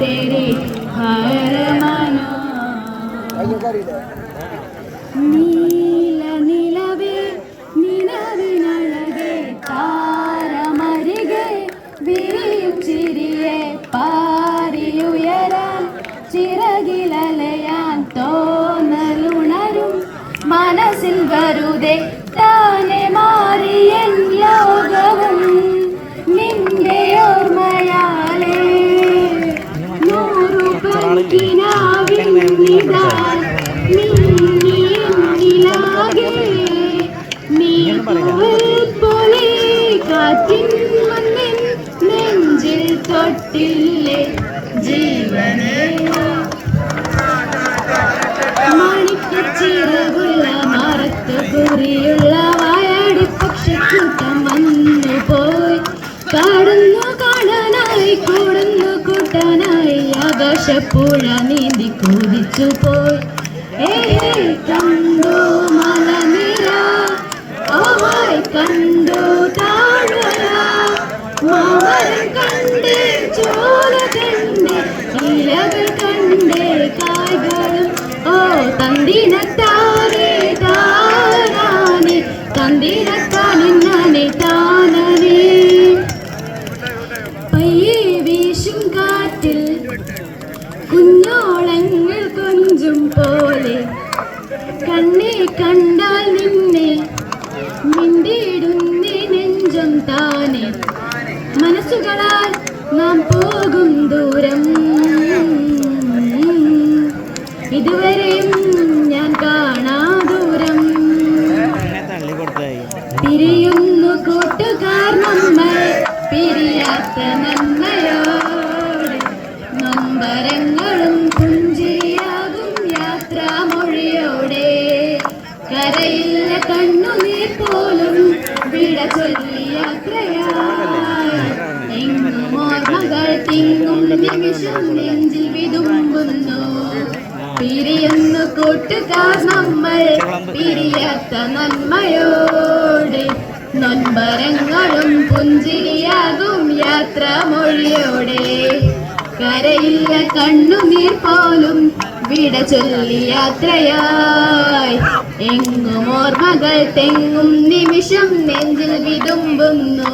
तेरे हर मनो നീല നിലവേ നിലവിനഴകെ താരമരികെ വിരിയും ചിരിയെ പാരിയുയരാൻ ചിറകിലലയാൻ തോന്നലുണരും മനസ്സിൽ വെറുതെ താനെ മാറിയൻ ലോകവും നിന്റെ ഓർമ്മയാലേ നൂറു പങ്കിനാവിൻ നിതാ പോലെ കാറ്റിൻ മണ്ണിൻ നെഞ്ചിൽ തൊട്ടില്ലേ ജീവനെ മണിക്കച്ചിറകുള്ള മറത്ത് കുറിയുള്ള വായാടി പക്ഷിക്കൂട്ടം വന്നു പോയി കാടുന്നു കാണാനായി കൂടുന്നു കൂട്ടാനായി ആകാശപ്പുഴ നീന്തി കുതിച്ചു പോയി കണ്ടു മലനിര കണ്ടു താഴ്വര മാമരം കണ്ടേ ചോല കണ്ടേ ഇലകൾ കണ്ടേ കായ്കളും ഓ തന്തിനത്താനേ താനാനേ തന്തിനത്താനെ താനേ പയ്യെ വീശും കാറ്റിൽ കുഞ്ഞോളങ്ങൾ കൊഞ്ചും പോലെ കണ്ണേ കണ്ടാൽ നിന്നെ മിണ്ടിയിടുന്നേ നെഞ്ചം താനെ മനസ്സുകളാൽ നാം പോകും ദൂരം ഇതുവരെയും ഞാൻ കാണാ ദൂരം പിരിയുന്നു കൂട്ടുകാർ നമ്മൾ പിരിയാത്ത നന്മയോടെ നൊമ്പരങ്ങളും പുഞ്ചിരിയാകും യാത്രാമൊഴിയോടെ കരയില്ല കണ്ണുനീർ പോലും വിട ചൊല്ലി യാത്രയായി എങ്ങും ഓർമ്മകൾ തിങ്ങും നിമിഷം നെഞ്ചിൽ വിതുമ്പുന്നു പിരിയുന്നു കൂട്ടുകാർ നമ്മൾ പിരിയാത്ത നന്മയോടെ നൊമ്പരങ്ങളും പുഞ്ചിരിയാകും യാത്രാമൊഴിയോടെ കരയില്ല കണ്ണുനീർ പോലും വിട ചൊല്ലി യാത്രയായി എങ്ങും ഓർമ്മകൾ തെങ്ങും നിമിഷം നെഞ്ചിൽ വിതുമ്പുന്നു